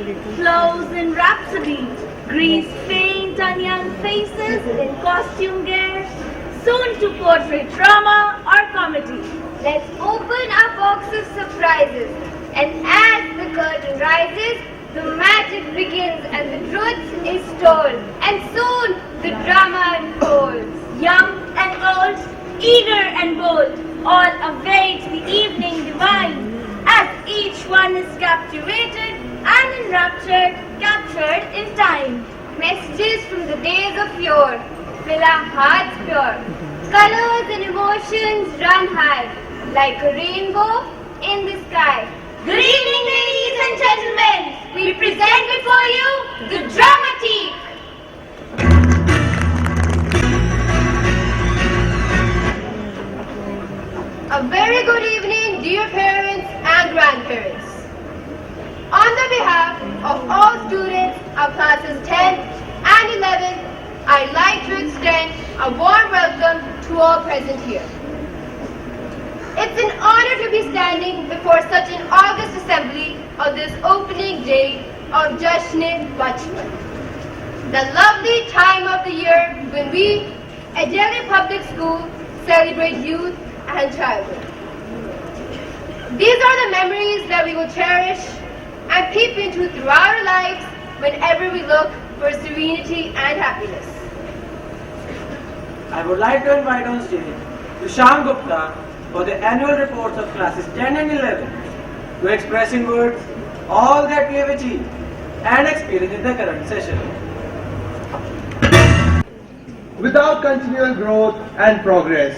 flows in rhapsody, grease faint on young faces in costume gear, soon to portray drama or comedy. Let's open our box of surprises, and as the curtain rises, the magic begins and the truth is told, and soon the drama unfolds. Young and old, eager and bold, all await the evening divine, as each one is captivated and enraptured, captured in time. Messages from the days of yore fill our hearts pure. Colors and emotions run high, like a rainbow in the sky. Good evening, ladies and gentlemen. We present before you the Dramatique. A very good evening, dear parents and grandparents. On the behalf of all students of classes 10 and 11, I'd like to extend a warm welcome to all present here. It's an honor to be standing before such an august assembly on this opening day of Jashin-e-Bachpan, the lovely time of the year when we at Delhi Public School celebrate youth and childhood. These are the memories that we will cherish and peep into throughout our lives whenever we look for serenity and happiness. I would like to invite on stage Tushar Gupta for the annual reports of classes 10 and 11 to express in words all that we have achieved and experienced in the current session. Without continual growth and progress,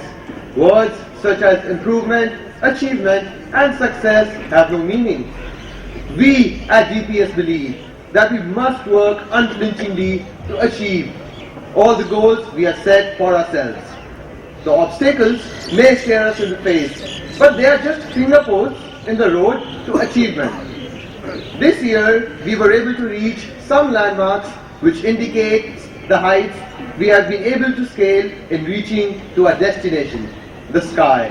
words such as improvement, achievement and success have no meaning. We at DPS believe that we must work unflinchingly to achieve all the goals we have set for ourselves. The obstacles may stare us in the face, but they are just fingerposts in the road to achievement. This year, we were able to reach some landmarks which indicate the heights we have been able to scale in reaching to our destination, the sky.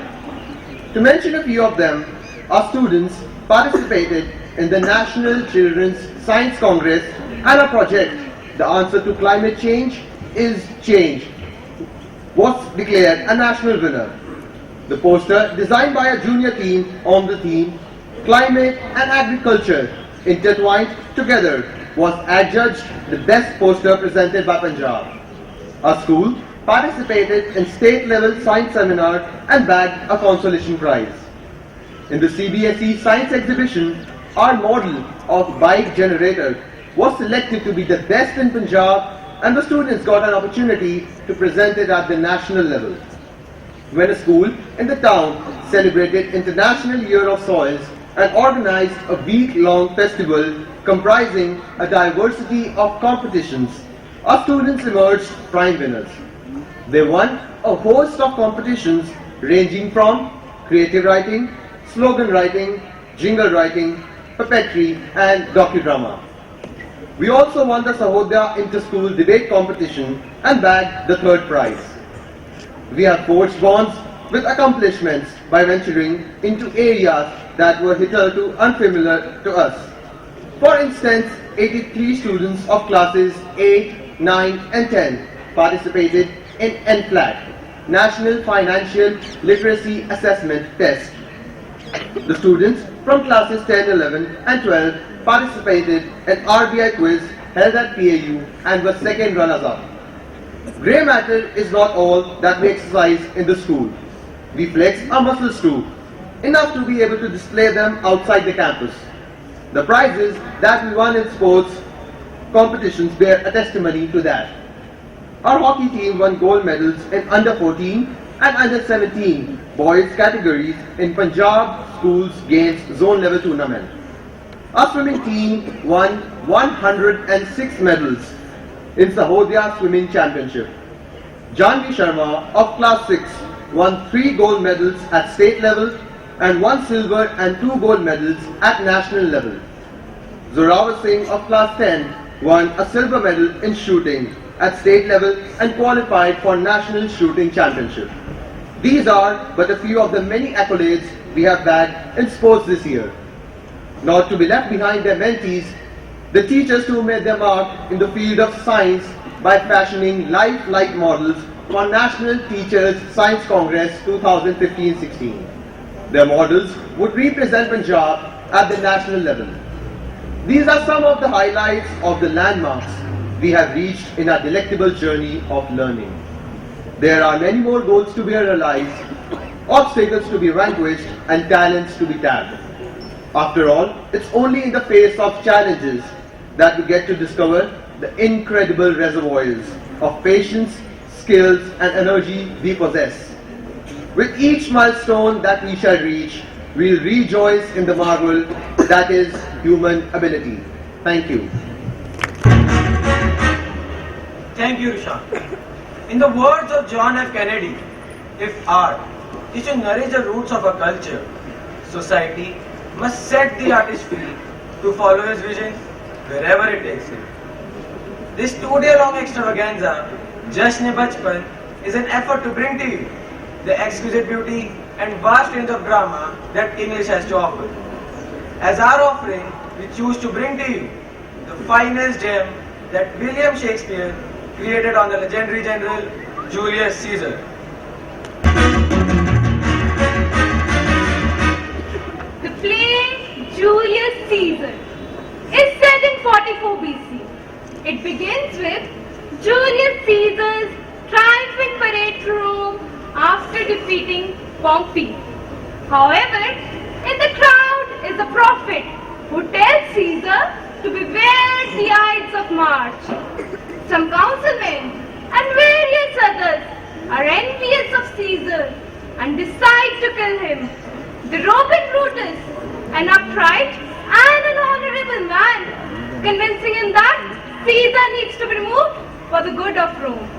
To mention a few of them, our students participated in the National Children's Science Congress and our project, The Answer to Climate Change is Change, was declared a national winner. The poster, designed by a junior team on the theme Climate and Agriculture Intertwined Together, was adjudged the best poster presented by Punjab. Our school participated in state-level science seminar and bagged a consolation prize. In the CBSE science exhibition, our model of bike generator was selected to be the best in Punjab, and the students got an opportunity to present it at the national level. When a school in the town celebrated International Year of Soils and organized a week-long festival comprising a diversity of competitions, our students emerged prime winners. They won a host of competitions ranging from creative writing, slogan writing, jingle writing, puppetry and docudrama. We also won the Sahodya Inter-School Debate Competition and bagged the third prize. We have forged bonds with accomplishments by venturing into areas that were hitherto unfamiliar to us. For instance, 83 students of classes 8, 9 and 10 participated in NFLAT, National Financial Literacy Assessment Test. The students from classes 10, 11 and 12 participated in RBI quiz held at PAU and were second runners-up. Grey matter is not all that we exercise in the school. We flex our muscles too, enough to be able to display them outside the campus. The prizes that we won in sports competitions bear a testimony to that. Our hockey team won gold medals in under 14 and under 17 boys categories in Punjab Schools Games Zone Level Tournament. Our swimming team won 106 medals in Sahodya Swimming Championship. Janvi Sharma of class 6 won 3 gold medals at state level and 1 silver and 2 gold medals at national level. Zorawar Singh of class 10 won a silver medal in shooting at state level and qualified for National Shooting Championship. These are but a few of the many accolades we have bagged in sports this year. Not to be left behind their mentees, The teachers too made their mark in the field of science by fashioning lifelike models for National Teachers Science Congress 2015-16. Their models would represent Punjab at the national level. These are some of the highlights of the landmarks we have reached in our delectable journey of learning. There are many more goals to be realized, obstacles to be vanquished, and talents to be tapped. After all, it's only in the face of challenges that we get to discover the incredible reservoirs of patience, skills, and energy we possess. With each milestone that we shall reach, we'll rejoice in the marvel that is human ability. Thank you. Thank you, Rishan. In the words of John F. Kennedy, if art is to nourish the roots of a culture, society must set the artist free to follow his vision wherever it takes him. This 2-day-long extravaganza, Jashn Bachpan, is an effort to bring to you the exquisite beauty and vast range of drama that English has to offer. As our offering, we choose to bring to you the finest gem that William Shakespeare created on the legendary general Julius Caesar. The play Julius Caesar is set in 44 BC. It begins with Julius Caesar's triumphant parade through Rome after defeating Pompey. However, in the crowd is a prophet who tells Caesar to beware the Ides of March. Some councilmen and various others are envious of Caesar and decide to kill him. The Roman Brutus, an upright and an honorable man, convincing him that Caesar needs to be removed for the good of Rome.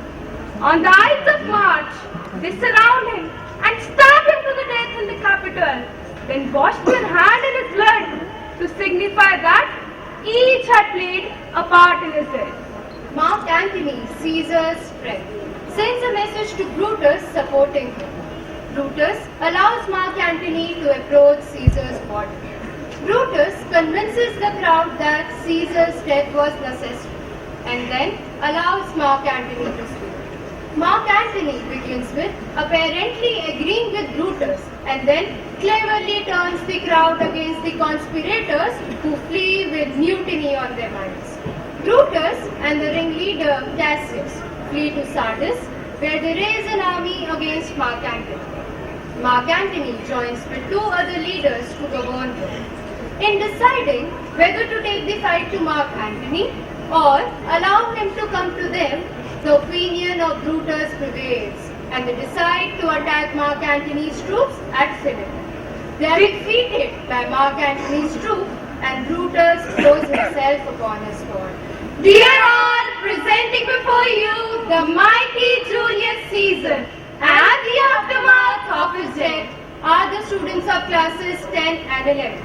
On the Ides of March, they surround him and stab him to the death in the Capitol, then wash their hand in his blood to signify that each had played a part in his death. Mark Antony, Caesar's friend, sends a message to Brutus supporting him. Brutus allows Mark Antony to approach Caesar's body. Brutus convinces the crowd that Caesar's death was necessary and then allows Mark Antony to speak. Mark Antony begins with apparently agreeing with Brutus and then cleverly turns the crowd against the conspirators who flee with mutiny on their minds. Brutus and the ringleader Cassius flee to Sardis, where they raise an army against Mark Antony. Mark Antony joins with 2 other leaders to govern Rome. In deciding whether to take the fight to Mark Antony or allow him to come to them, the opinion of Brutus prevails, and they decide to attack Mark Antony's troops at Philippi. They are defeated by Mark Antony's troops, and Brutus throws himself upon his sword. Dear all, presenting before you the mighty Julius Caesar and the aftermath of his death Are the students of classes 10 and 11.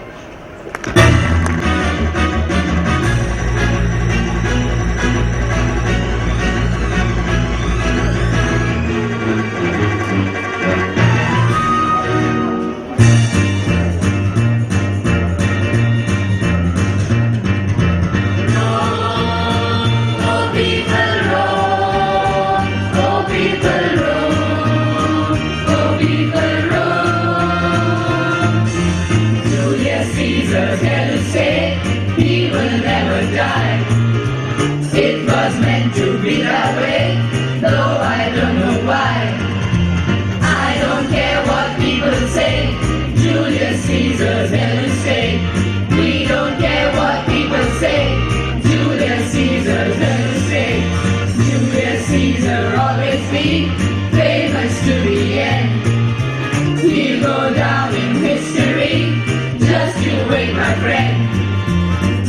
It was meant to be that way, though I don't know why. I don't care what people say, Julius Caesar's here to stay. We don't care what people say, Julius Caesar's here to stay. Julius Caesar always be famous to the end. He'll go down in history, just you wait my friend.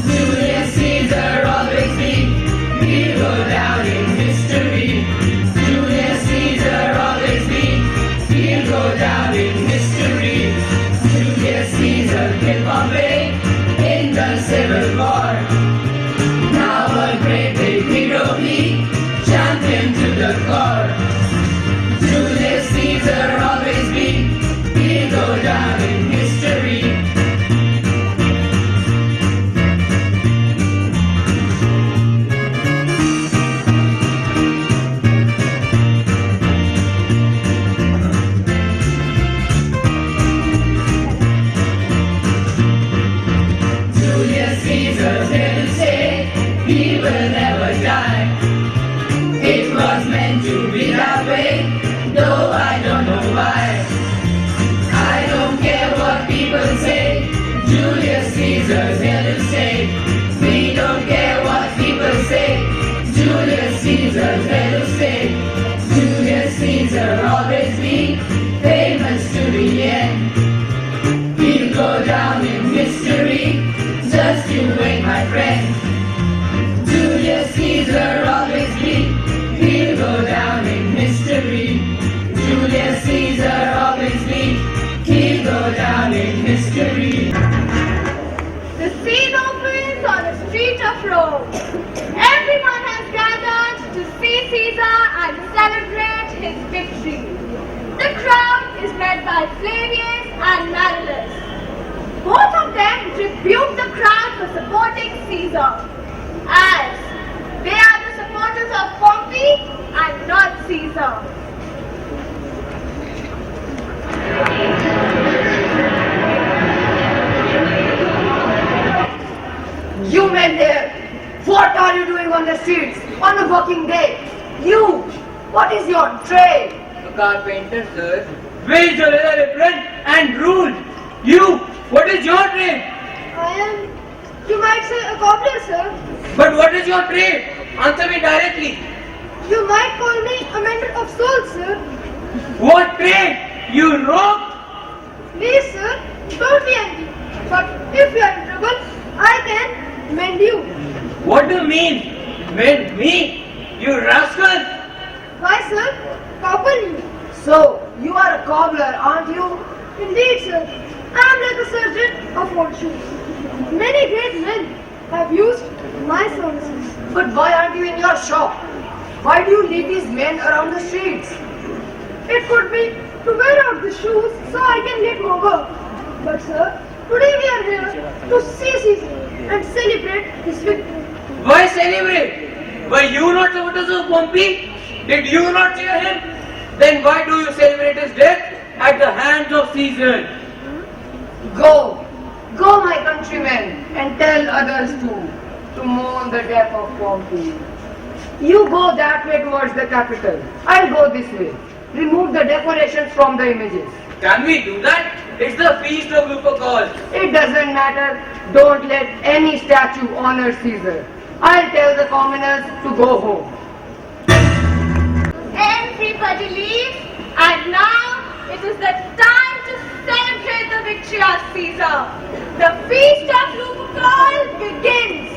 Julius Caesar always be, he'll go down in history. Julius Caesar always be, he'll go down in history. Julius Caesar, kill Pompey. of Rome. Everyone has gathered to see Caesar and celebrate his victory. The crowd is led by Flavius and Marullus. Both of them rebuke the crowd for supporting Caesar, as they are the supporters of Pompey and not Caesar. You men there, what are you doing on the streets on a working day? You, what is your trade? A carpenter, sir. Wage your apron and rule. You, what is your trade? I am, you might say, a cobbler, sir. But what is your trade? Answer me directly. You might call me a mender of souls, sir. What trade? You rogue? Please, sir, don't be angry. But if you are in trouble, I can mend you. What do you mean? Mend me? You rascal! Why, sir? Cobble you. So, you are a cobbler, aren't you? Indeed, sir. I am like a surgeon of old shoes. Many great men have used my services. But why aren't you in your shop? Why do you leave these men around the streets? It could be to wear out the shoes so I can get more work. But, sir, today we are here to see Caesar and celebrate his victory. Why celebrate? Were you not supporters of Pompey? Did you not cheer him? Then why do you celebrate his death at the hands of Caesar? Go, go my countrymen, and tell others too, to mourn the death of Pompey. You go that way towards the capital. I'll go this way. Remove the decorations from the images. Can we do that? It's the feast of Lupercal. It doesn't matter. Don't let any statue honor Caesar. I'll tell the commoners to go home. Everybody leaves, and now it is the time to celebrate the victory of Caesar. The feast of Lupercal begins.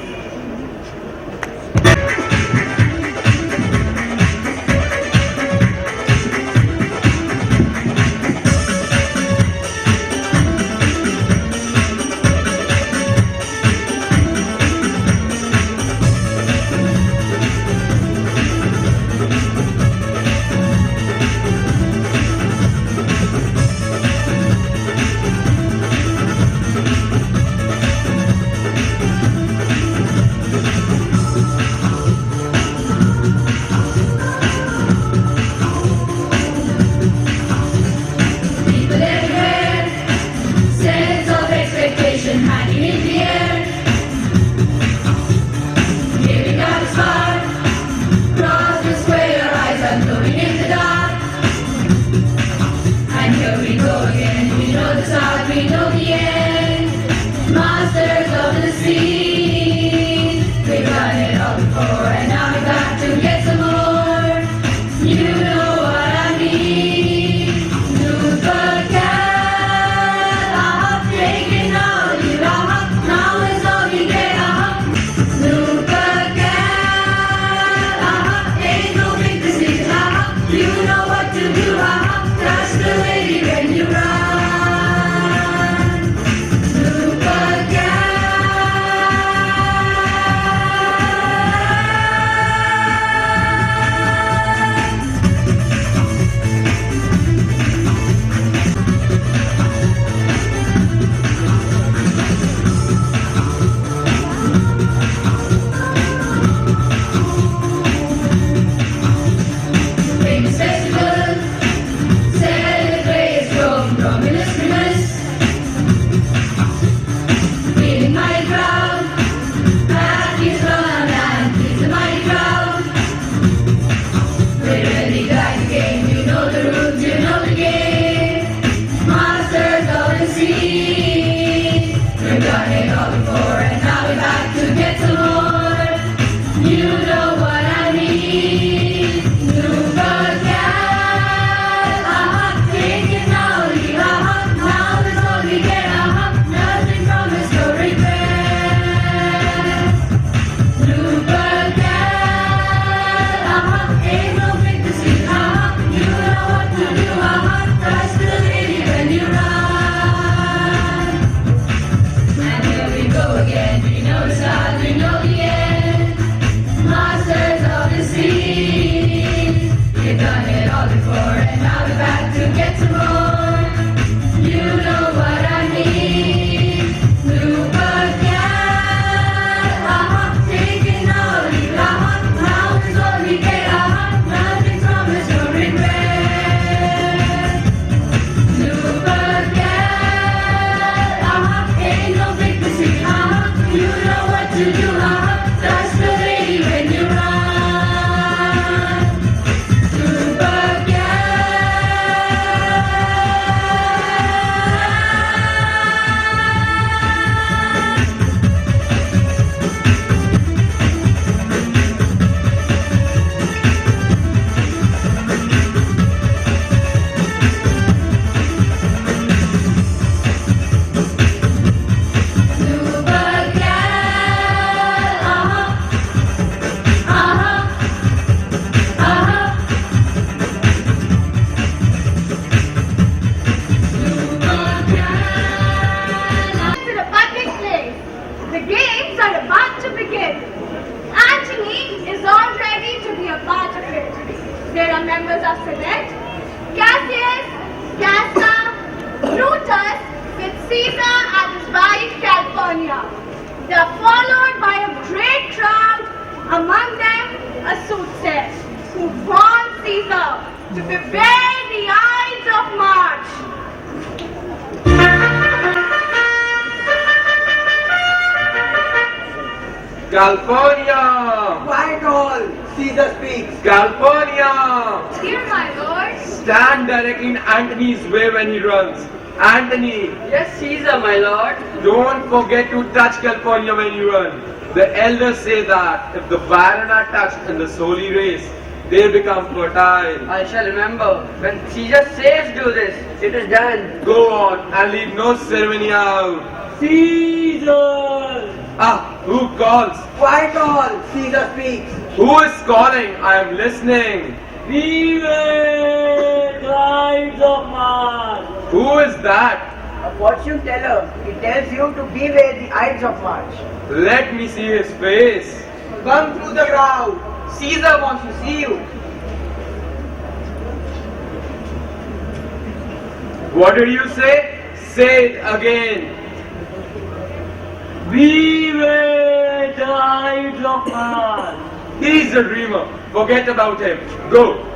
California! Quiet all! Caesar speaks! California! Here, my lord. Stand directly in Antony's way when he runs. Anthony, Yes, Caesar, my lord. don't forget to touch California when you run. The elders say that if the barren are touched in this holy race, they become fertile. I shall remember. When Caesar says do this, it is done. Go on and leave no ceremony out. Caesar! Ah, who calls? Quiet all! Caesar speaks! Who is calling? I am listening. Vive Ides of March! Who is that? A fortune teller. He tells you to beware the Ides of March. Let me see his face. Come through the crowd. Caesar wants to see you. What did you say? Say it again. Vive the Ides of March! He's a dreamer. Forget about him. Go.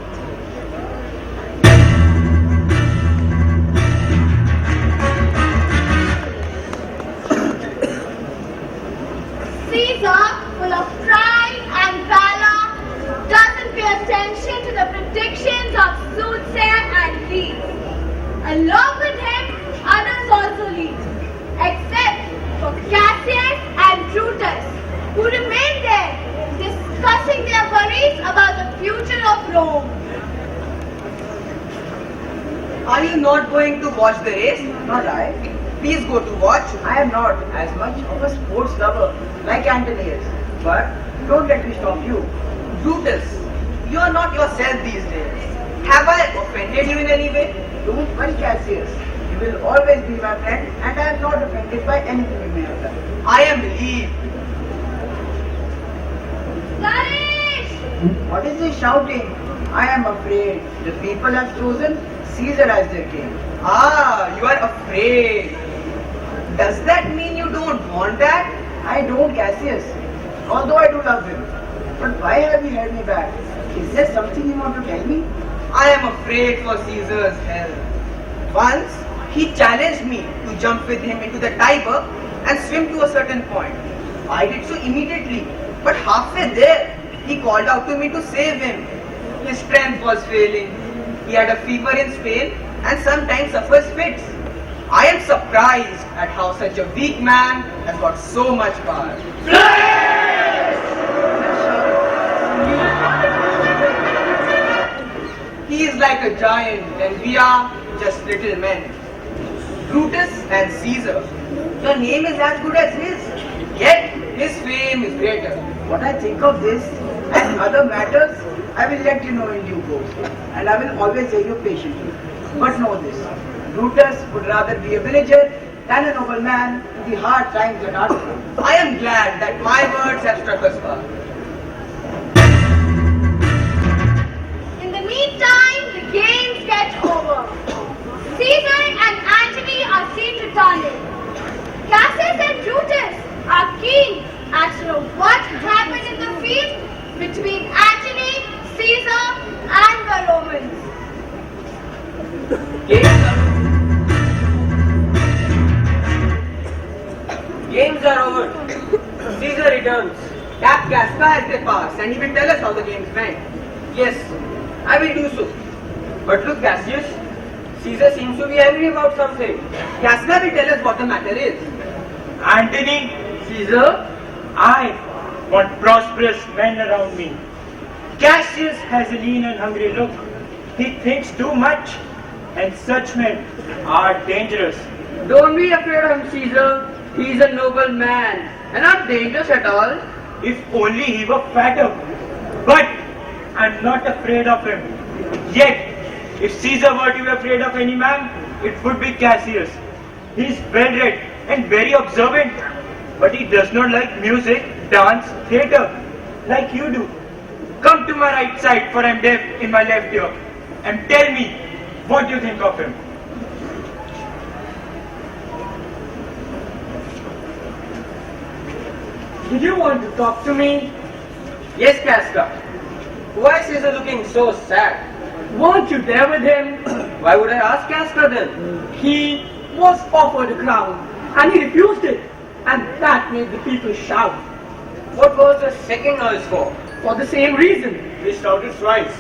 Caesar, full of pride and valor, doesn't pay attention to the predictions of soothsayer and thieves. Along with him, others also lead, except for Cassius and Brutus, who remain there, discussing their worries about the future of Rome. Are you not going to watch the race? Not I. Please go to watch. I am not as much of a sports lover like Antony is. But don't let me stop you. Brutus, you are not yourself these days. Have I offended you in any way? Don't worry, Cassius. You will always be my friend and I am not offended by anything you may have done. I am relieved. Flourish! What is he shouting? I am afraid. The people have chosen Caesar as their king. Ah, you are afraid. Does that mean you don't want that? I don't, Cassius. Although I do love him. But why have you held me back? Is there something you want to tell me? I am afraid for Caesar's health. Once, he challenged me to jump with him into the Tiber and swim to a certain point. I did so immediately. But halfway there, he called out to me to save him. His strength was failing. He had a fever in Spain and sometimes suffers fits. I am surprised at how such a weak man has got so much power. He is like a giant and we are just little men. Brutus and Caesar. Your name is as good as his, yet his fame is greater. What I think of this and other matters, I will let you know in due course, and I will always hear you patiently. But know this, Brutus would rather be a villager than a noble man in the hard times that are to come. I am glad that my words have struck a spark. In the meantime, the games get over. Caesar and Antony are seen returning. Cassius and Brutus are keen as to what happened in the field between Antony, Caesar, and the Romans. Games are over. Caesar returns. Tap Casca as they pass and he will tell us how the games went. Yes, I will do so. But look, Cassius, Caesar seems to be angry about something. Casca will tell us what the matter is. Antony, Caesar? I want prosperous men around me. Cassius has a lean and hungry look. He thinks too much, and such men are dangerous. Don't be afraid of him, Caesar. He is a noble man and not dangerous at all. If only he were fatter. But I'm not afraid of him. Yet, if Caesar were to be afraid of any man, it would be Cassius. He is well-read and very observant, but he does not like music, dance, theatre, like you do. Come to my right side, for I'm deaf in my left ear, and tell me what you think of him. Did you want to talk to me? Yes, Casca. Why is Caesar looking so sad? Won't you dare with him? Why would I ask Casca then? He was offered a crown and he refused it, and that made the people shout. What was the second noise for? For the same reason. They shouted thrice.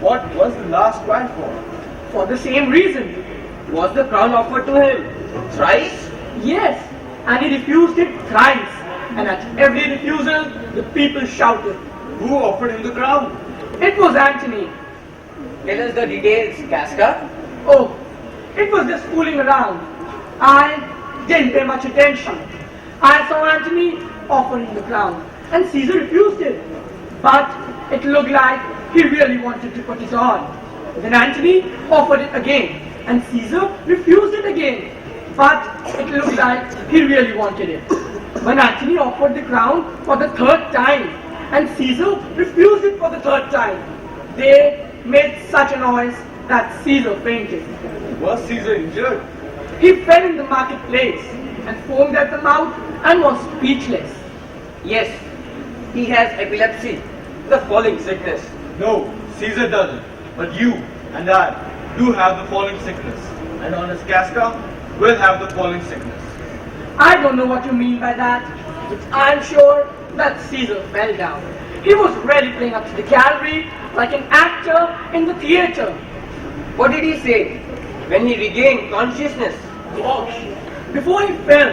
What was the last cry for? For the same reason. Was the crown offered to him thrice? Yes, and he refused it thrice. And at every refusal, the people shouted. Who offered him the crown? It was Antony. Tell us the details, Casca. Oh, it was just fooling around. I didn't pay much attention. I saw Antony offering the crown, and Caesar refused it. But it looked like he really wanted to put it on. Then Antony offered it again, and Caesar refused it again. But it looked like he really wanted it. When Antony offered the crown for the third time, and Caesar refused it for the third time, they made such a noise that Caesar fainted. Was Caesar injured? He fell in the marketplace and foamed at the mouth and was speechless. Yes, he has epilepsy, the falling sickness. No, Caesar doesn't. But you and I do have the falling sickness. And honest Casca will have the falling sickness. I don't know what you mean by that, but I'm sure that Caesar fell down. He was really playing up to the gallery like an actor in the theater. What did he say when he regained consciousness? Gosh, before he fell,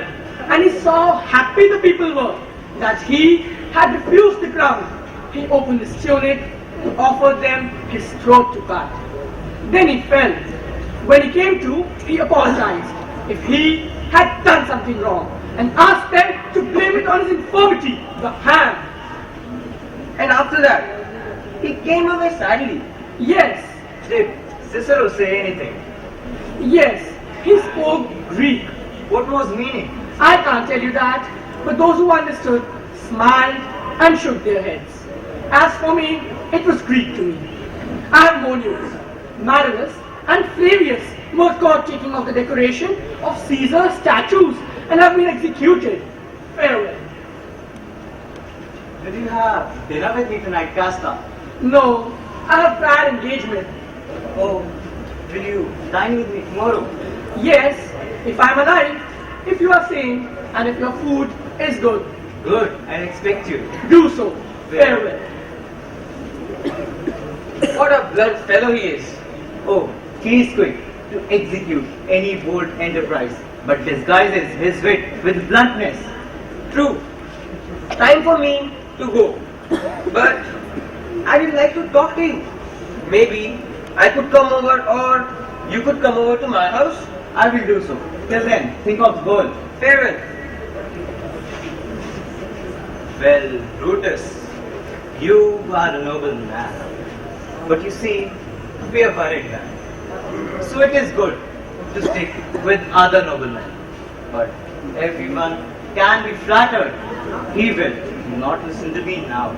and he saw how happy the people were that he had refused the crown, he opened his tunic and offered them his throat to cut. Then he fell. When he came to, he apologized if he had done something wrong and asked them to blame it on his infirmity, the hand. And after that, he came away sadly. Yes, Did Cicero say anything? yes, he spoke Greek. What was meaning? I can't tell you that, but those who understood smiled and shook their heads. As for me, it was Greek to me. I have more news. Marinus and Flavius were caught taking off the decoration of Caesar's statues and have been executed. Farewell. Did you have dinner with me tonight, Casca? No, I have bad engagement. Oh, will you dine with me tomorrow? Yes, if I'm alive, if you are sane, and if your food is good. Good, I'll expect you. Do so. Farewell. What a blunt fellow he is. Oh, he is quick to execute any bold enterprise, but disguises his wit with bluntness. True. Time for me to go. But I would like to talk to you. Maybe I could come over or you could come over to my house. I will do so. Till then, think of gold. Farewell. Well, Brutus, you are a noble man. But you see, we are worried men. So it is good to stick with other noblemen. But everyone can be flattered. He will not listen to me now.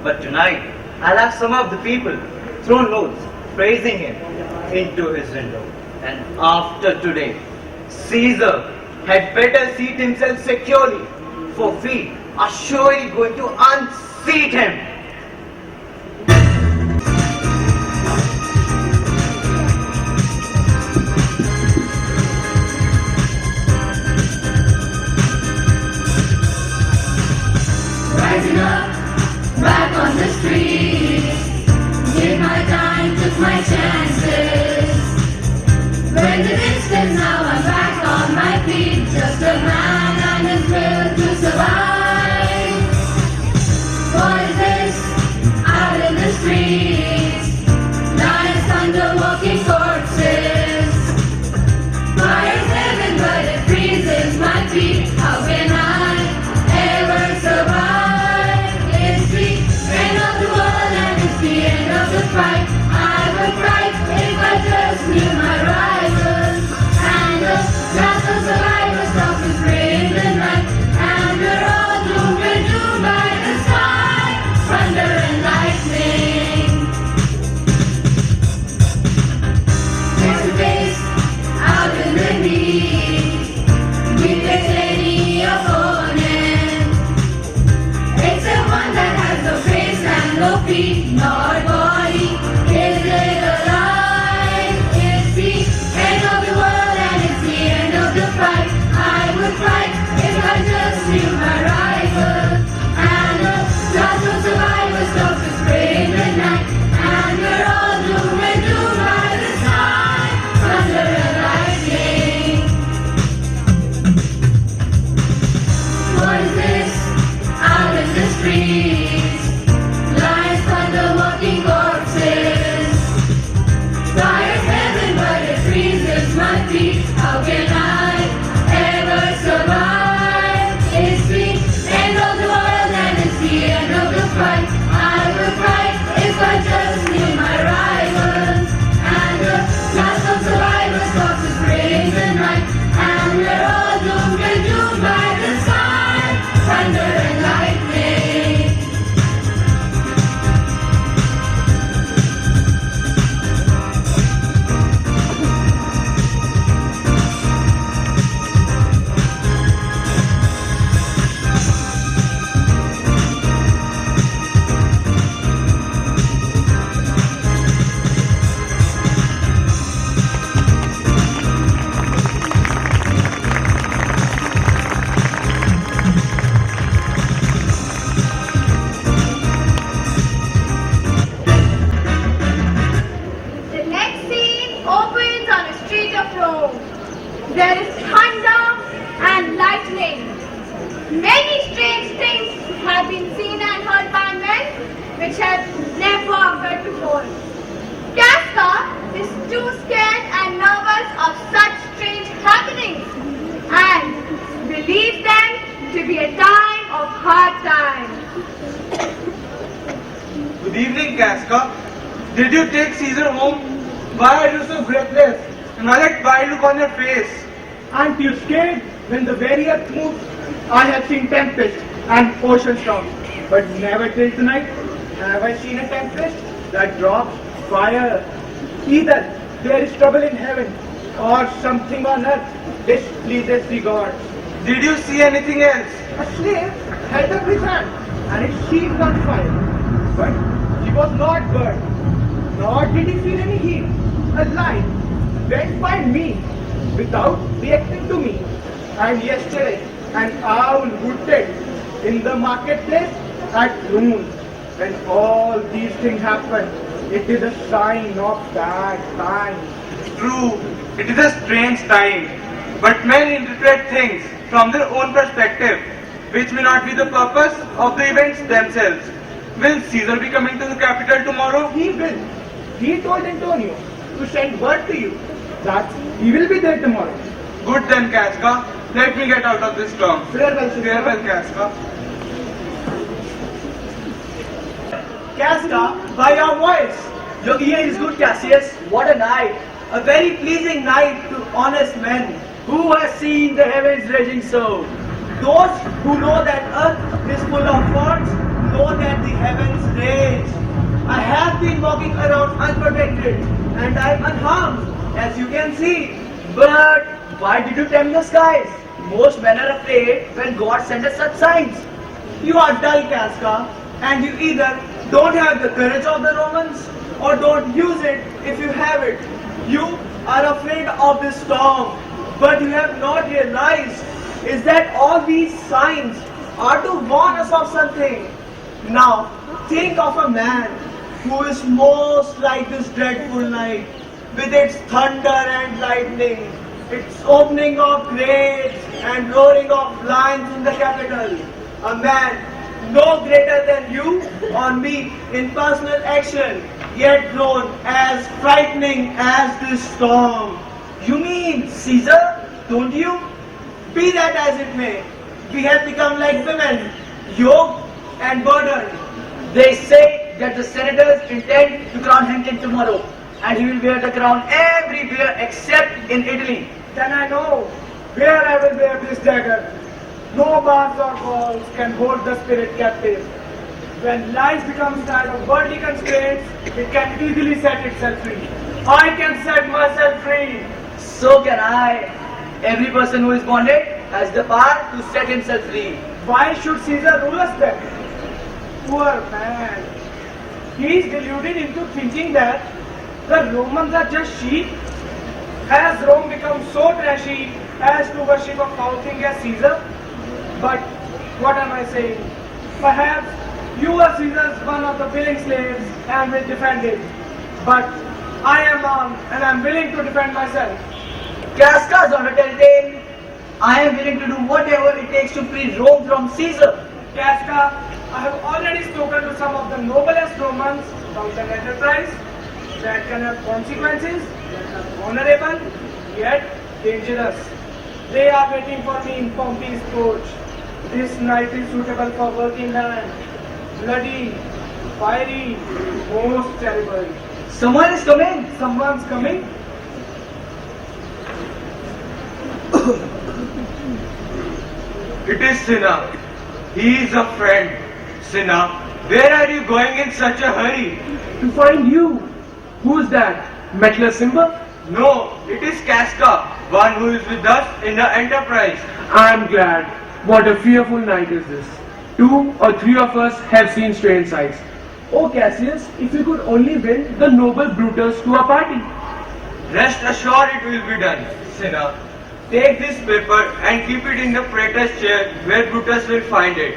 But tonight, I'll have some of the people throw notes praising him into his window. And after today, Caesar had better seat himself securely, for we are surely going to unseat him. Rising up, back on the streets. Did my time, took my chances. Went the distance, now I'm back on my feet. Just a man and his will to survive. What is this? Out in the streets. Lions thunder, walking corpses. Fire's heaven, but it freezes my feet. How can I ever survive? It's the end of the world and it's the end of the fight. I would fight if I just knew my rivals. And the last of survivors stops his evening, Casca. Did you take Caesar home? Why are you so breathless? And why that wild look on your face? Aren't you scared when the very earth moves? I have seen tempest and ocean storms, but never till tonight have I seen a tempest that drops fire. Either there is trouble in heaven or something on earth displeases the gods. Did you see anything else? A slave held up his hand and it seemed on fire, but he was not burned, nor did he feel any heat. A light went by me without reacting to me. And yesterday, an owl hooted in the marketplace at noon. When all these things happen, it is a sign of bad times. True, it is a strange time, but men interpret things from their own perspective, which may not be the purpose of the events themselves. Will Caesar be coming to the capital tomorrow? He will. He told Antonio to send word to you that he will be there tomorrow. Good then, Casca. Let me get out of this storm. Farewell, Caesar. Farewell, Casca. Casca, by your voice. Your ear is good, Cassius. What a night. A very pleasing night to honest men who have seen the heavens raging so. Those who know that earth is full of gods know that the heavens rage. I have been walking around unprotected and I am unharmed, as you can see. But why did you tempt the skies? Most men are afraid when God sends us such signs. You are dull, Casca, and you either don't have the courage of the Romans or don't use it if you have it. You are afraid of this storm, but you have not realized is that all these signs are to warn us of something. Now, think of a man who is most like this dreadful night, with its thunder and lightning, its opening of graves and roaring of lions in the capital. A man no greater than you or me in personal action, yet known as frightening as this storm. You mean Caesar, don't you? Be that as it may, we have become like women, yoked and burdened. They say that the senators intend to crown him tomorrow, and he will wear the crown everywhere except in Italy. Then I know where I will bear this dagger. No bars or walls can hold the spirit captive. When life becomes tired of worldly constraints, it can easily set itself free. I can set myself free. So can I. Every person who is bonded has the power to set himself free. Why should Caesar rule us then? Poor man. He is deluded into thinking that the Romans are just sheep. Has Rome become so trashy as to worship a foul thing as Caesar? But what am I saying? Perhaps you are Caesar's one of the willing slaves and will defend him. But I am armed and I am willing to defend myself. Casca's on a telltale. I am willing to do whatever it takes to free Rome from Caesar. Casca, I have already spoken to some of the noblest Romans about an enterprise that can have consequences, that are honorable, yet dangerous. They are waiting for me in Pompey's porch. This night is suitable for working hand. Bloody, fiery, most terrible. Someone is coming. Someone's coming. It is Cinna. He is a friend. Cinna, where are you going in such a hurry? To find you. Who's that? Mettler Simba? No, it is Casca, one who is with us in the enterprise. I'm glad. What a fearful night is this. 2 or 3 of us have seen strange sights. Oh Cassius, if we could only win the noble Brutus to our party. Rest assured it will be done, Cinna. Take this paper and keep it in the praetor's chair where Brutus will find it.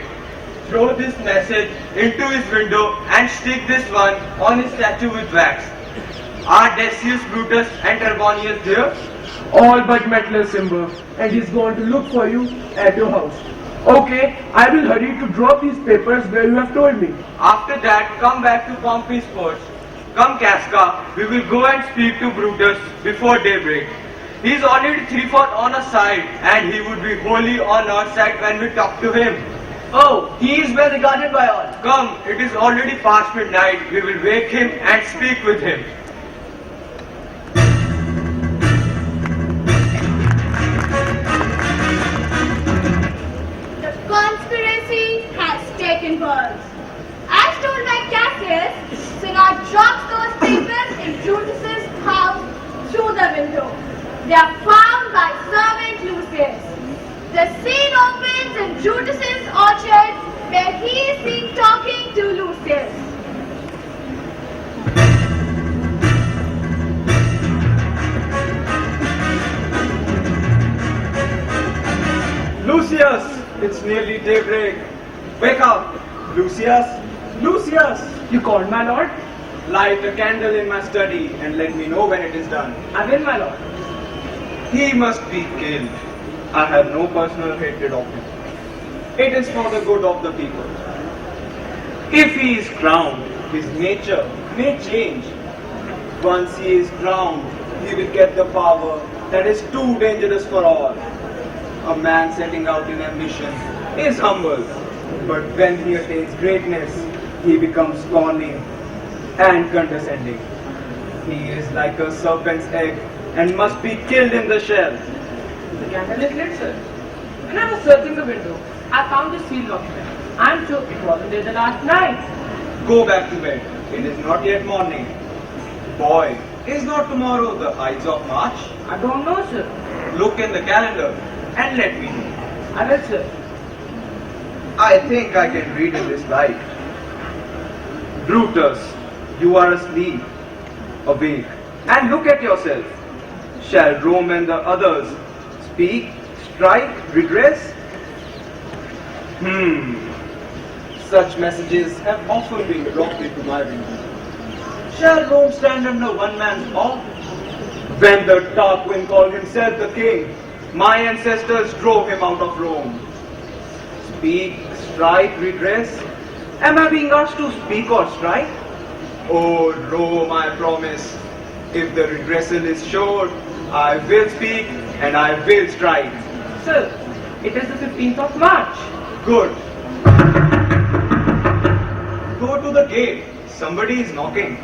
Throw this message into his window and stick this one on his statue with wax. Are Decius Brutus and Trebonius there? All but Mettler Simba, and he's going to look for you at your house. Okay, I will hurry to drop these papers where you have told me. After that, come back to Pompey's porch. Come, Casca, we will go and speak to Brutus before daybreak. He is already 3/4 on our side, and he would be wholly on our side when we talk to him. Oh, he is well regarded by all. Come, it is already past midnight. We will wake him and speak with him. The conspiracy has taken birth. As told by Cassius, Synod drops those papers in Brutus's house through the window. They are found by servant Lucius. The scene opens in Brutus's orchard where he is seen talking to Lucius. Lucius, it's nearly daybreak. Wake up. Lucius, Lucius. You called, my lord? Light a candle in my study and let me know when it is done. I will, my lord. He must be killed. I have no personal hatred of him. It is for the good of the people. If he is crowned, his nature may change. Once he is crowned, he will get the power that is too dangerous for all. A man setting out in ambition is humble, but when he attains greatness, he becomes scorning and condescending. He is like a serpent's egg and must be killed in the shell. The candle is lit, sir. When I was searching the window, I found this sealed document. I'm sure it wasn't there the last night. Go back to bed. It is not yet morning. Boy, is not tomorrow the Ides of March? I don't know, sir. Look in the calendar and let me know. I will, sir. I think I can read in this light. Brutus, you are asleep. Awake and look at yourself. Shall Rome and the others speak, strike, regress? Such messages have often been dropped into my window. Shall Rome stand under one man's awe? When the Tarquin called himself the king, my ancestors drove him out of Rome. Speak, strike, regress? Am I being asked to speak or strike? Oh, Rome, I promise. If the redressal is sure, I will speak and I will strike. Sir, it is the 15th of March. Good. Go to the gate. Somebody is knocking.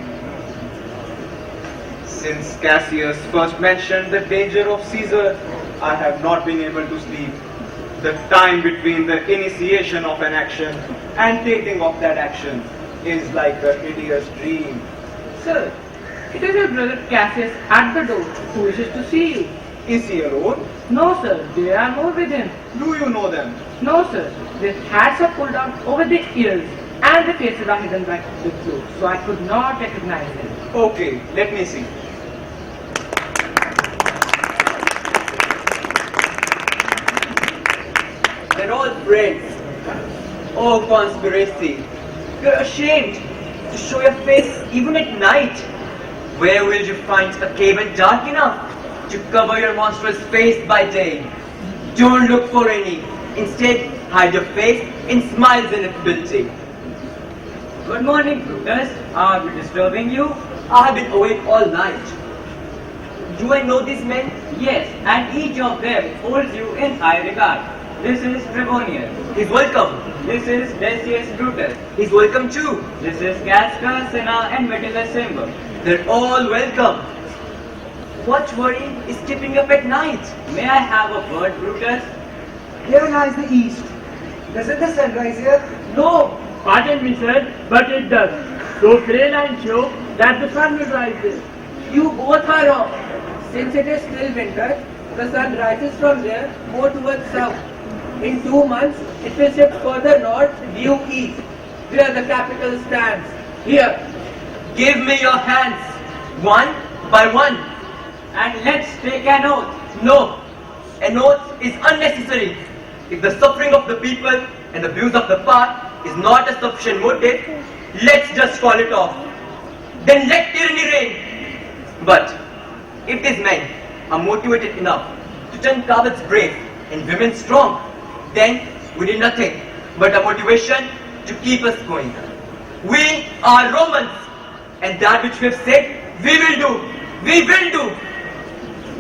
Since Cassius first mentioned the danger of Caesar, I have not been able to sleep. The time between the initiation of an action and taking of that action is like a hideous dream. Sir, it is your brother Cassius at the door who wishes to see you. Is he alone? No, sir, there are more with him. Do you know them? No, sir, their hats are pulled down over their ears and their faces are hidden by the cloak, so I could not recognize them. Okay, let me see. They're all friends. Oh, conspiracy. You're ashamed to show your face even at night. Where will you find a cave dark enough to cover your monstrous face by day? Don't look for any. Instead, hide your face in smiles and ability. Good morning, Brutus. Are we disturbing you? I have been awake all night. Do I know these men? Yes, and each of them holds you in high regard. This is Trebonius. He's welcome. This is Decius Brutus. He's welcome too. This is Casca, Cinna, and Metellus Cimber. They're all welcome. What worry is keeping up at night? May I have a word, Brutus? Here lies the east. Doesn't the sun rise here? No, pardon me, sir, but it does. Those gray lines show that the sun will rise there. You both are wrong. Since it is still winter, the sun rises from there more towards south. In 2 months, it will shift further north, due east, where the capital stands. Here. Give me your hands, one by one. And let's take an oath. No, an oath is unnecessary. If the suffering of the people and the views of the path is not a sufficient motive, let's just call it off. Then let tyranny reign. But if these men are motivated enough to turn cowards brave and women strong, then we need nothing but a motivation to keep us going. We are Romans, and that which we have said, we will do. We will do.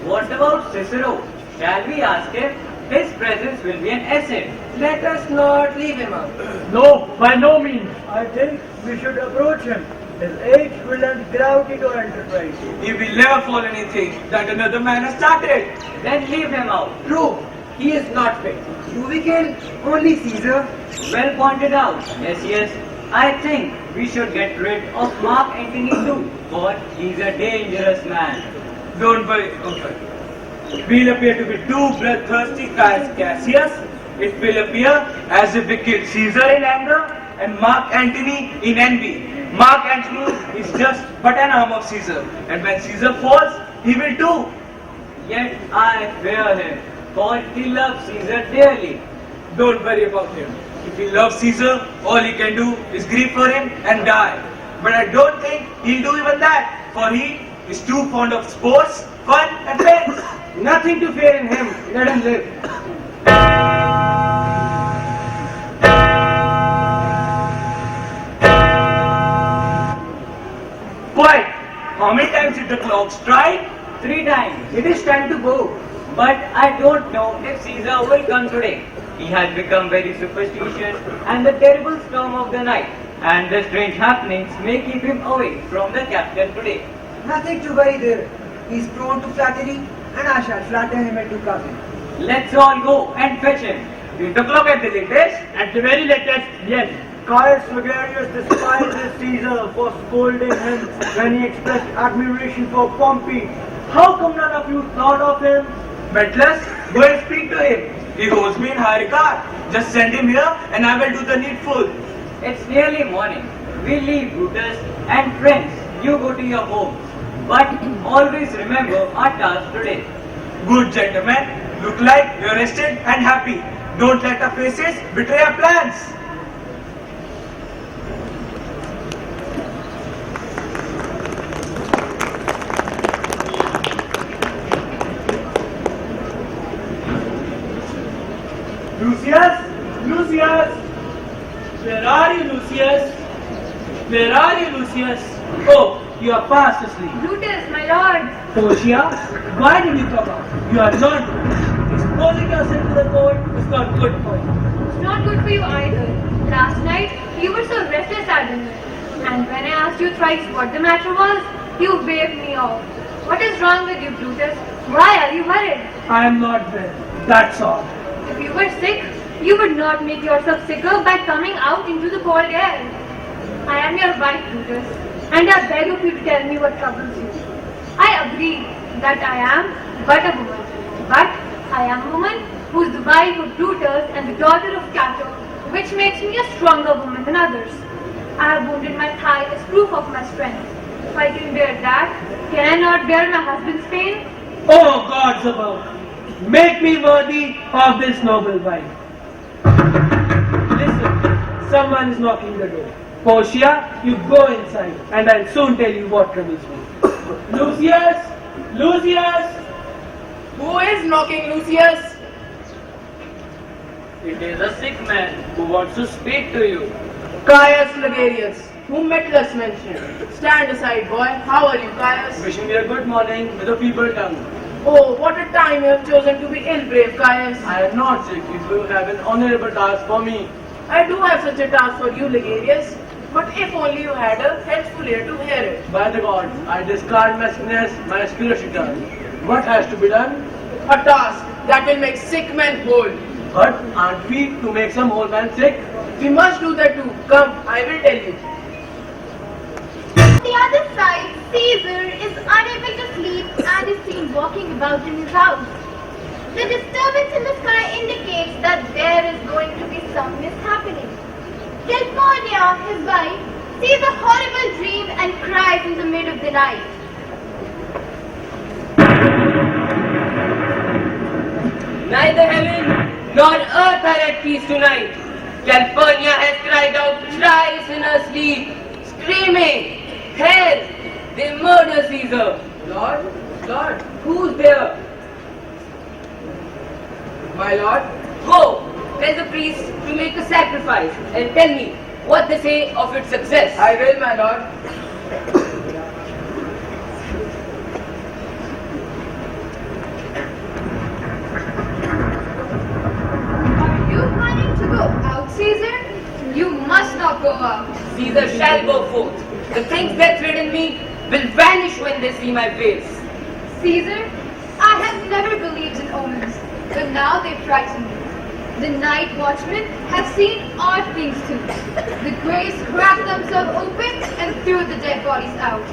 What about Cicero? Shall we ask him? his presence will be an asset. Let us not leave him out. No, by no means. I think we should approach him. His age will lend gravity to our enterprise. He will never follow anything that another man has started. Then leave him out. True, he is not fit. Do we kill only Caesar? Well pointed out. Yes. I think we should get rid of Mark Antony too, for he's a dangerous man. Don't worry, Uncle. We'll appear to be two bloodthirsty Cassius. It will appear as if we killed Caesar in anger and Mark Antony in envy. Mark Antony is just but an arm of Caesar, and when Caesar falls, he will too. Yet I fear him, for he loves Caesar dearly. Don't worry about him. If he loves Caesar, all he can do is grieve for him and die. But I don't think he'll do even that, for he is too fond of sports, fun and friends. Nothing to fear in him. Let him live. Quiet! How many times did the clock strike? 3 times. It is time to go. But I don't know if Caesar will come today. He has become very superstitious, and the terrible storm of the night and the strange happenings may keep him away from the capital today. Nothing to worry there. He is prone to flattery, and I shall flatter him into coming. Let's all go and fetch him. 8 o'clock at the latest? At the very latest, yes. Caius Megarius despises Caesar for scolding him when he expressed admiration for Pompey. How come none of you thought of him? Metellus, go and speak to him. He holds me in high regard. Just send him here and I will do the needful. It's nearly morning. We leave Brutus and friends. You go to your homes. But always remember our task today. Good gentlemen, look like you're rested and happy. Don't let our faces betray our plans. Lucius! Where are you, Lucius? Where are you, Lucius? Oh, you are fast asleep. Brutus, my lord. Portia, why did you come out? You are not. Exposing yourself to the cold is not good for you. It's not good for you either. Last night, you were so restless at dinner. And when I asked you thrice what the matter was, you waved me off. What is wrong with you, Brutus? Why are you worried? I am not well. That's all. If you were sick, you would not make yourself sicker by coming out into the cold air. I am your wife, Brutus, and I beg of you to tell me what troubles you. I agree that I am but a woman, but I am a woman who is the wife of Brutus and the daughter of Cato, which makes me a stronger woman than others. I have wounded my thigh as proof of my strength. If I can bear that, can I not bear my husband's pain? Oh, gods above, make me worthy of this noble wife. Listen, someone is knocking the door. Portia, you go inside, and I'll soon tell you what troubles me. Lucius! Lucius! Who is knocking, Lucius? It is a sick man who wants to speak to you. Caius Legarius, whom Metellus mentioned. Stand aside, boy. How are you, Caius? Wishing me a good morning with a feeble tongue. Oh, what a time you have chosen to be ill, brave Caius. I am not sick. You have an honorable task for me. I do have such a task for you, Legarius. But if only you had a helpful ear to hear it. By the gods, I discard my sickness, my spirit returns. What has to be done? A task that will make sick men whole. But aren't we to make some old man sick? We must do that too. Come, I will tell you. On the other side, Caesar is unable to sleep and is seen walking about in his house. The disturbance in the sky indicates that there is going to be some mishappening. Calpurnia, his wife, sees a horrible dream and cries in the mid of the night. Neither heaven nor earth are at peace tonight. Calpurnia has cried out thrice in her sleep, screaming, "Help! They murder Caesar!" Lord, who's there? My lord, go! Tell the priest to make a sacrifice and tell me what they say of its success. I will, my lord. not go out. Caesar shall go forth. The things that threaten me will vanish when they see my face. Caesar, I have never believed in omens, but now they frighten me. The night watchmen have seen odd things too. The graves cracked themselves open and threw the dead bodies out.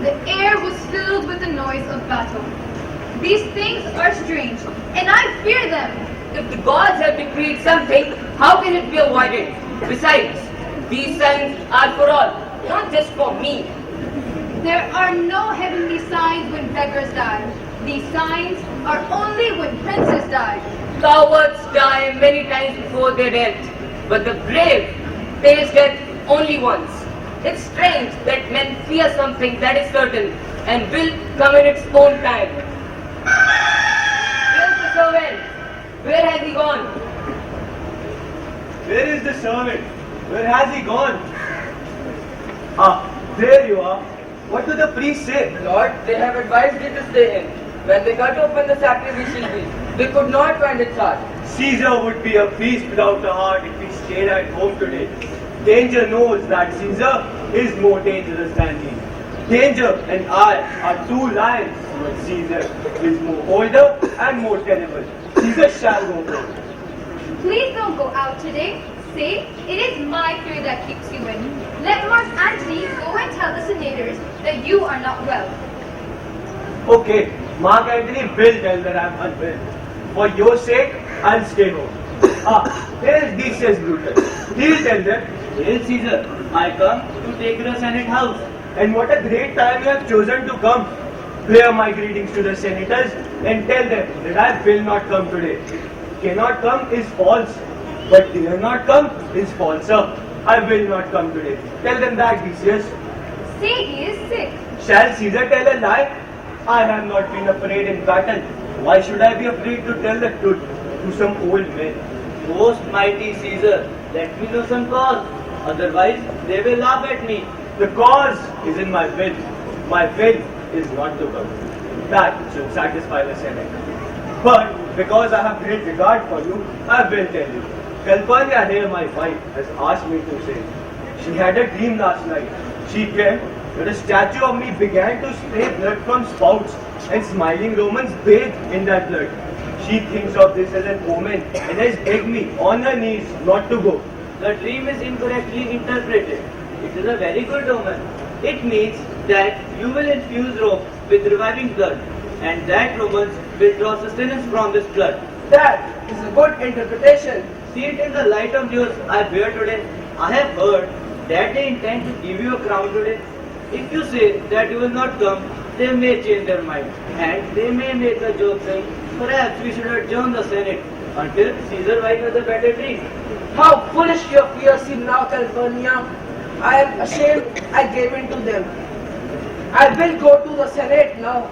The air was filled with the noise of battle. These things are strange, and I fear them. If the gods have decreed something, how can it be avoided? Besides, these signs are for all, not just for me. There are no heavenly signs when beggars die. These signs are only when princes die. Cowards die many times before their death, but the brave taste death only once. It's strange that men fear something that is certain and will come in its own time. Where's the servant? Where has he gone? Where is the servant? Where has he gone? Ah, there you are. What do the priests say? Lord, they have advised you to stay in. When they cut open the sacrificial beast, they could not find its heart. Caesar would be a beast without a heart if he stayed at home today. Danger knows that Caesar is more dangerous than he. Danger and I are two lions, but Caesar is more older and more terrible. Caesar shall go first. Please don't go out today. Say, it is my fear that keeps you in. Let Mark Antony go and tell the senators that you are not well. Okay, Mark Antony will tell that I am unwell. For your sake, I'll stay home. Ah, here is Decius Brutus. He'll tell them, Hail Caesar, I come to take the Senate house. and what a great time you have chosen to come. Bear my greetings to the senators and tell them that I will not come today. Cannot come is false, but dare not come is falser. I will not come today. Tell them that, Decius. Say he is sick. Shall Caesar tell a lie? I have not been afraid in battle. Why should I be afraid to tell the truth to some old men? Most mighty Caesar, let me know some cause. Otherwise, they will laugh at me. The cause is in my will. My will is not to come. That should satisfy the Senate. But because I have great regard for you, I will tell you. Calpurnia here, my wife, has asked me to say. She had a dream last night. She dreamt that a statue of me began to spray blood from spouts, and smiling Romans bathed in that blood. She thinks of this as an omen and has begged me on her knees not to go. The dream is incorrectly interpreted. It is a very good omen. It means that you will infuse Rome with reviving blood, and that Romans will draw sustenance from this blood. That is a good interpretation. See it in the light of news I bear today. I have heard that they intend to give you a crown today. If you say that you will not come, they may change their mind, and they may make a joke saying, perhaps we should adjourn the Senate until Caesar wife has a better dream. How foolish your fears seem now, Calpurnia. I am ashamed I gave in to them. I will go to the Senate now.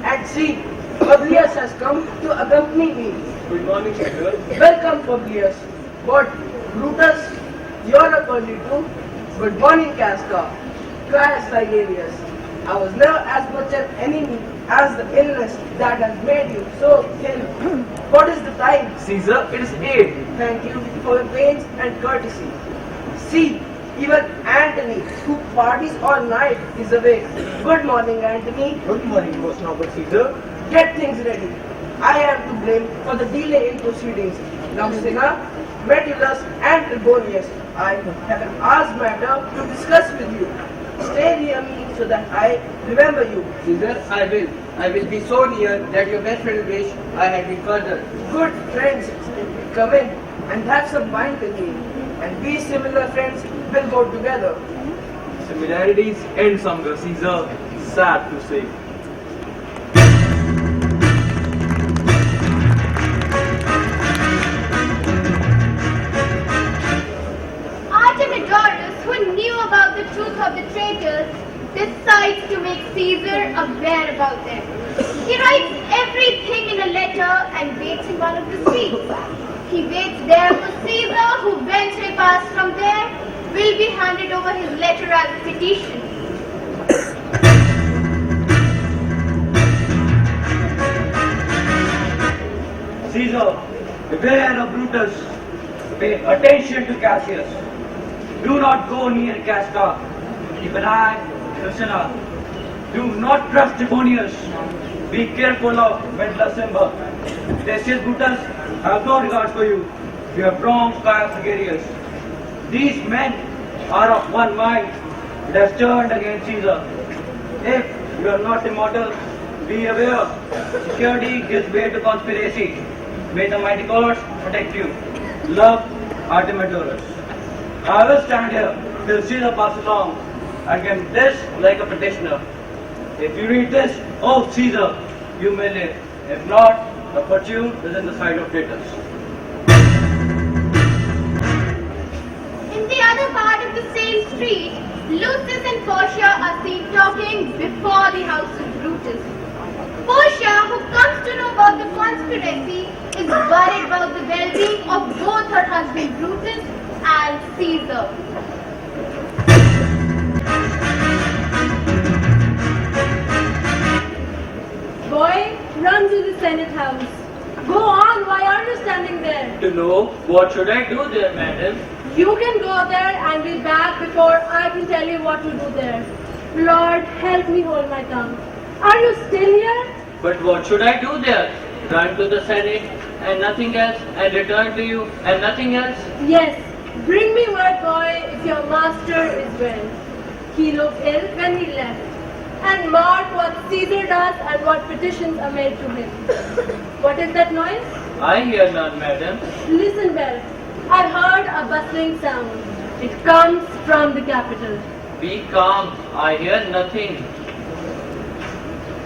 And see, Publius has come to accompany me. Good morning, Caesar. Welcome, Publius. But, Brutus, you are up early too. Good morning, Castor. Caius Tiberius. I was never as much an enemy as the illness that has made you so ill. What is the time? Caesar, it is 8. Thank you for your pains and courtesy. See, even Antony, who parties all night, is awake. Good morning, Antony. Good morning, most noble Caesar. Get things ready. I am to blame for the delay in proceedings. Now, Cinna, Metellus, and Trebonius, I have an hour's matter to discuss with you. Stay near me so that I remember you. Caesar, I will. I will be so near that your best friend wish I had been further. Good friends, come in and have some wine with me. And we similar friends will go together. Similarities end somewhere, Caesar. Sad to say. Artemidorus, who knew about the truth of the traitors, decides to make Caesar aware about them. He writes everything in a letter and waits in one of the streets. He waits there for Caesar, who whence he passed from there, will be handed over his letter as a petition. Caesar, beware of Brutus. Pay attention to Cassius. Do not go near Castor. Keep an eye, Krishna. Do not trust Devonians. Be careful of Medlasimba. Decius Brutus have no regard for you. You have wrong Caius Gregarius. These men are of one mind. They have turned against Caesar. If you are not immortal, be aware. Security gives way to conspiracy. May the mighty gods protect you. Love, Artemidorus. I will stand here till Caesar passes along and give this like a petitioner. If you read this, oh Caesar, you may live. If not, the fortune is in the side of traitors. In the other part of the same street, Lucius and Portia are seen talking before the house of Brutus. Portia, who comes to know about the conspiracy, is worried about the well-being of both her husband Brutus and Caesar. Boy, run to the Senate House. Go on, why are you standing there? To know what should I do there, madam? You can go there and be back before I can tell you what to do there. Lord, help me hold my tongue. Are you still here? But what should I do there? Run to the Senate and nothing else, and return to you and nothing else? Yes. Bring me word, boy, if your master is well. He looked ill when he left. And mark what Caesar does and what petitions are made to him. What is that noise? I hear none, madam. Listen well. I heard a bustling sound. It comes from the capital. Be calm. I hear nothing.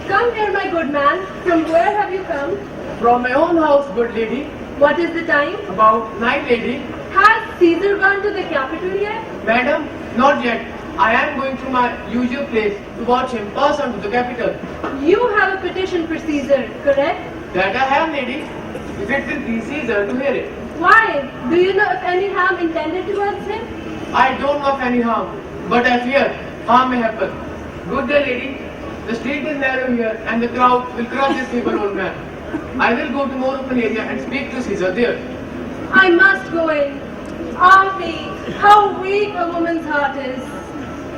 Come here, my good man. From where have you come? From my own house, good lady. What is the time? About 9, lady. Has Caesar gone to the capital yet? Madam, not yet. I am going to my usual place to watch him pass on to the capital. You have a petition for Caesar, correct? That I have, lady. If it will please Caesar to hear it. Why? Do you know if any harm intended towards him? I don't know of any harm, but I fear harm may happen. Good day, lady. The street is narrow here and the crowd will crush this feeble old man. I will go to more open area and speak to Caesar there. I must go in. Ah me, how weak a woman's heart is.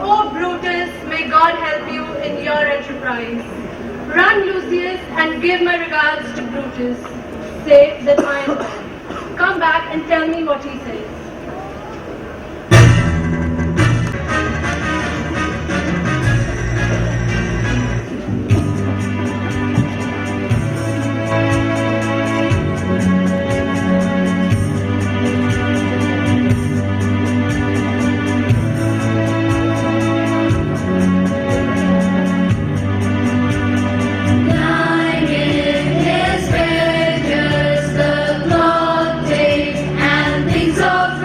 Oh Brutus, may God help you in your enterprise. Run, Lucius, and give my regards to Brutus. Say that I am well. Come back and tell me what he says. Of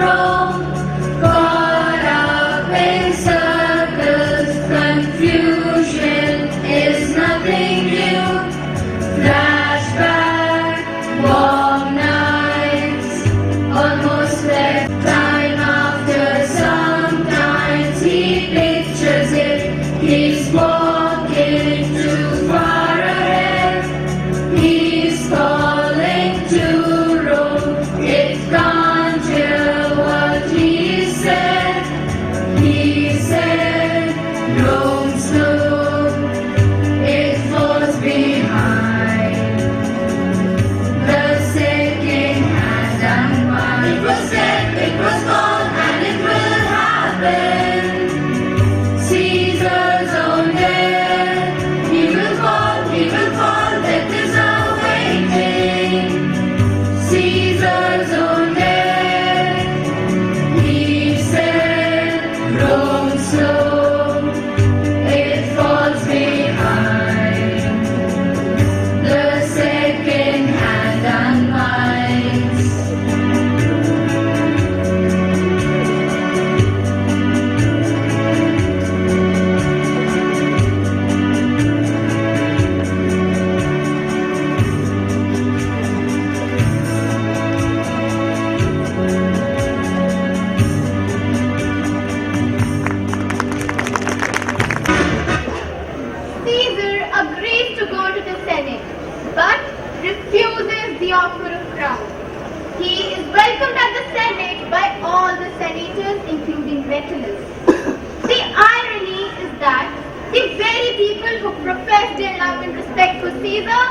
fundamentalists. The irony is that the very people who profess their love and respect for Caesar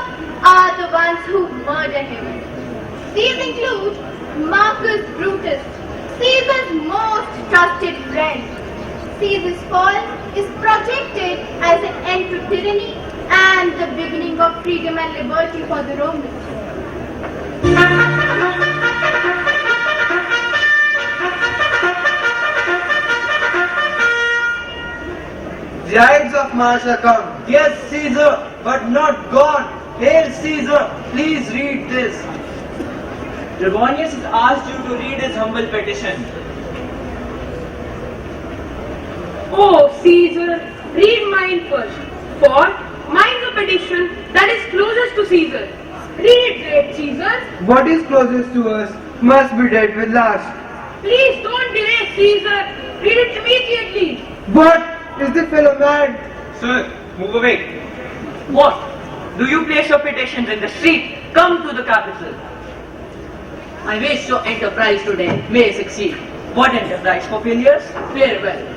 are the ones who murder him. These include Marcus Brutus, Caesar's most trusted friend. Caesar's fall is projected as an end to tyranny and the beginning of freedom and liberty for the Romans. The Ides of March are come. Yes, Caesar, but not gone. Hail Caesar, please read this. Trebonius has asked you to read his humble petition. Oh, Caesar, read mine first, for mine's a petition that is closest to Caesar. Read it, great Caesar. What is closest to us must be dealt with last. Please don't delay, Caesar. Read it immediately. What? Is the fellow mad? Sir, move away. What? Do you place your petitions in the street? Come to the capital. I wish your enterprise today may succeed. What enterprise for failures? Farewell.